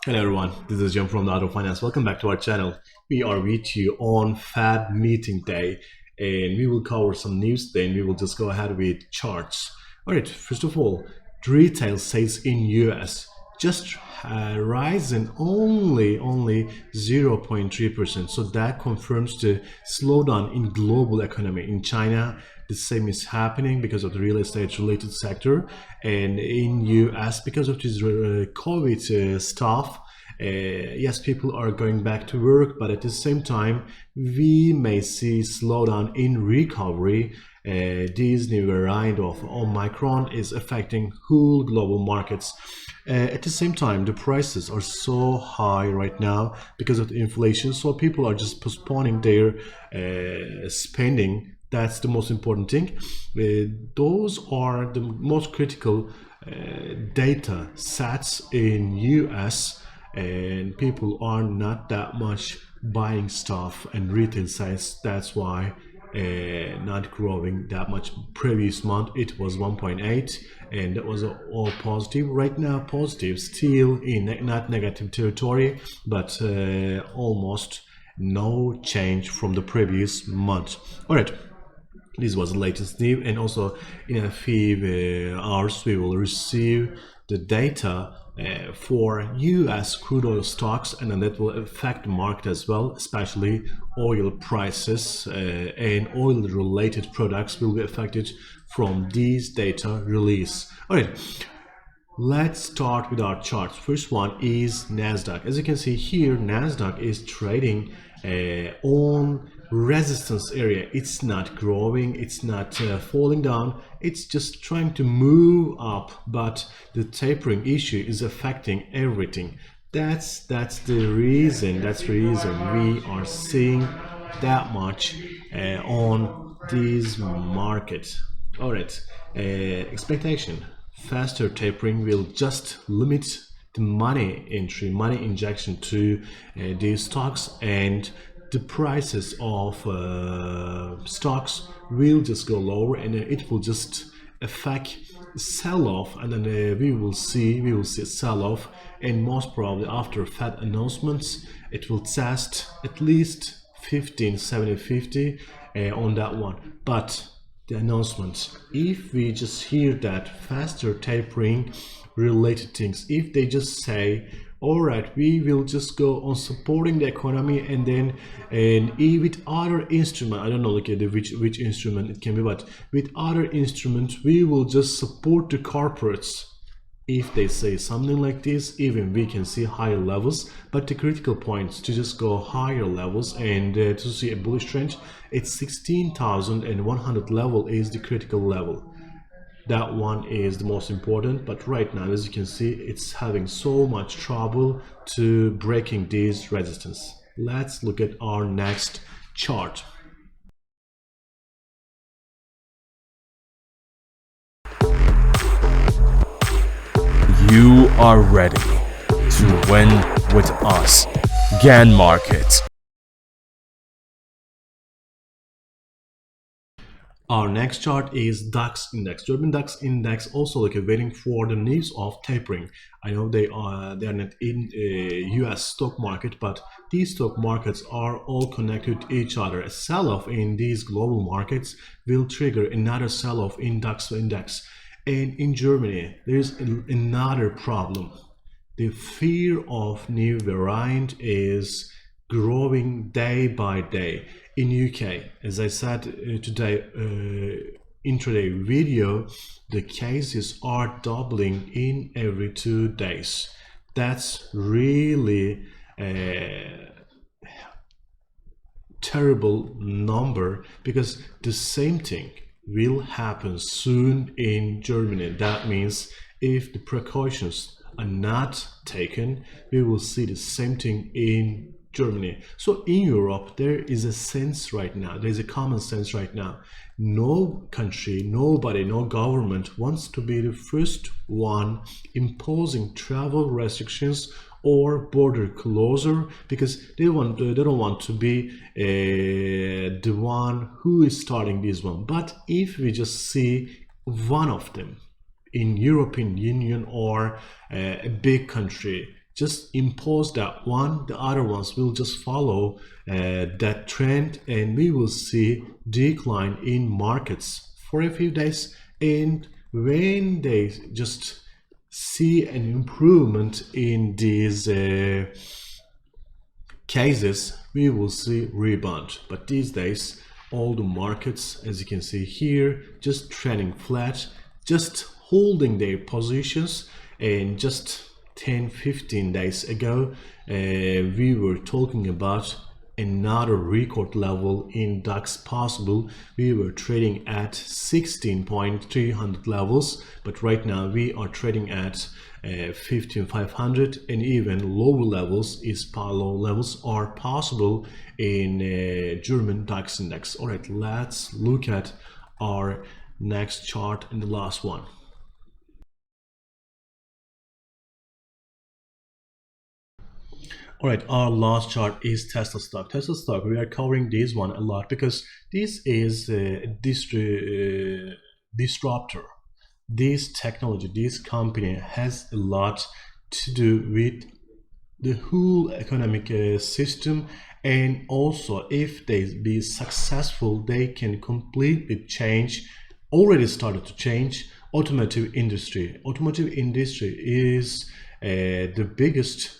Hello everyone, this is John from the Art of Finance. Welcome back to our channel. We are with you on Fed meeting day and we will cover some news, then we will just go ahead with charts. Alright, first of all, retail sales in US just rising only 0.3%. So that confirms the slowdown in global economy. In China, the same is happening because of the real estate related sector, and in US because of this COVID stuff. Yes, people are going back to work, but at the same time, we may see slowdown in recovery. This new variant of Omicron is affecting whole global markets. At the same time, the prices are so high right now because of the inflation, so people are just postponing their spending. That's the most important thing. Those are the most critical data sets in US, and people are not that much buying stuff and retail sales. That's why not growing that much. Previous month it was 1.8 and that was all positive. Right now positive, still in not negative territory, but almost no change from the previous month. All right, this was the latest news, and also in a few hours we will receive the data for US crude oil stocks, and then that will affect the market as well, especially oil prices, and oil related products will be affected from these data release. All right, let's start with our charts. First one is NASDAQ. As you can see here, NASDAQ is trading on resistance area. It's not growing, it's not falling down, it's just trying to move up, but the tapering issue is affecting everything. That's the reason we are seeing that much on this market. All right, expectation: faster tapering will just limit the money entry, money injection to these stocks, and the prices of stocks will just go lower, and it will just affect sell-off, and then we will see a sell-off, and most probably after Fed announcements it will test at least 15 70 50 on that one. But the announcement, if we just hear that faster tapering related things, if they just say, all right, we will just go on supporting the economy, and then with other instrument, I don't know like which instrument it can be, but with other instruments we will just support the corporates. If they say something like this, even we can see higher levels, but the critical points to just go higher levels and to see a bullish trend, it's 16,100 level is the critical level. That one is the most important, but right now, as you can see, it's having so much trouble to breaking this resistance. Let's look at our next chart. You are ready to win with us. GAN Markets. Our next chart is Dax Index. German Dax Index also waiting for the news of tapering. I know they are not in US stock market, but these stock markets are all connected to each other. A sell-off in these global markets will trigger another sell-off in Dax Index. And in Germany, there's another problem. The fear of new variant is growing day by day. In UK, as I said today intraday video, the cases are doubling in every 2 days. That's really a terrible number, because the same thing will happen soon in Germany. That means if the precautions are not taken, we will see the same thing in Germany. So in Europe, there is a sense right now, there's a common sense right now. No country, nobody, no government wants to be the first one imposing travel restrictions or border closure, because they don't want to be the one who is starting this one. But if we just see one of them in European Union or a big country just impose that one, the other ones will just follow that trend, and we will see decline in markets for a few days. And when they just see an improvement in these cases, we will see rebound. But these days all the markets, as you can see here, just trending flat, just holding their positions. And just 10-15 days ago we were talking about another record level in DAX possible. We were trading at 16.300 levels, but right now we are trading at 15,500, and even lower levels are possible in German DAX Index. All right, let's look at our next chart and the last one. All right, our last chart is Tesla stock. Tesla stock, we are covering this one a lot because this is a disruptor. This technology, this company has a lot to do with the whole economic system, and also if they be successful, they can completely change, already started to change, automotive industry. Automotive industry is the biggest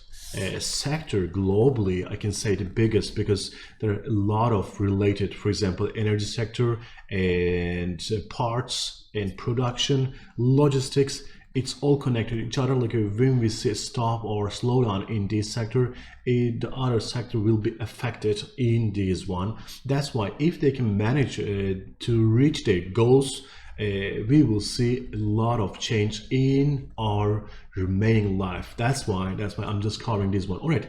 sector globally. I can say the biggest because there are a lot of related, for example, energy sector and parts and production, logistics. It's all connected to each other. Like when we see a stop or slowdown in this sector, the other sector will be affected in this one. That's why if they can manage to reach their goals, we will see a lot of change in our remaining life. That's why I'm just covering this one. All right,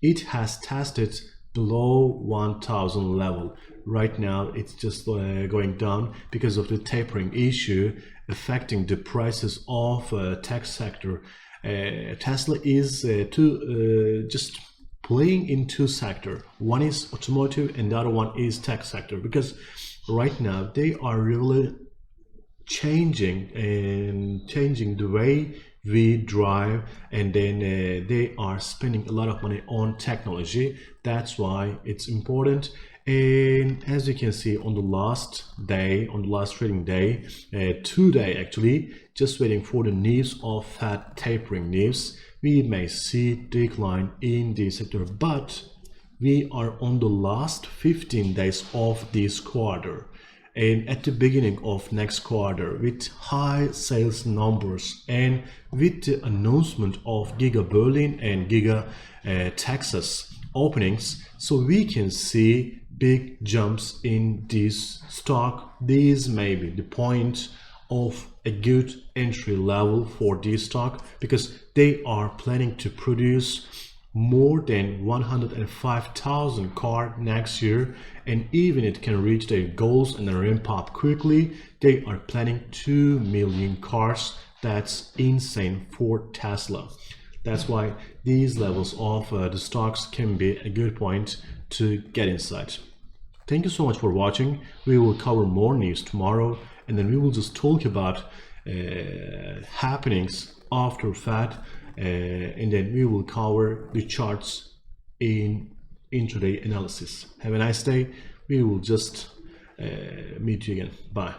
it has tested below 1000 level. Right now it's just going down because of the tapering issue affecting the prices of tech sector. Tesla is just playing in two sectors. One is automotive and the other one is tech sector, because right now they are really changing the way we drive, and then they are spending a lot of money on technology. That's why it's important. And as you can see on the last trading day, today actually, just waiting for the news of Fed tapering news, we may see decline in the sector, but we are on the last 15 days of this quarter. And at the beginning of next quarter, with high sales numbers and with the announcement of Giga Berlin and Giga Texas openings, so we can see big jumps in this stock. This may be the point of a good entry level for this stock, because they are planning to produce more than 105,000 cars next year, and even it can reach their goals and ramp up quickly. They are planning 2 million cars. That's insane for Tesla. That's why these levels of the stocks can be a good point to get inside. Thank you so much for watching. We will cover more news tomorrow, and then we will just talk about happenings after Fed, and then we will cover the charts in intraday analysis. Have a nice day. We will just meet you again. Bye.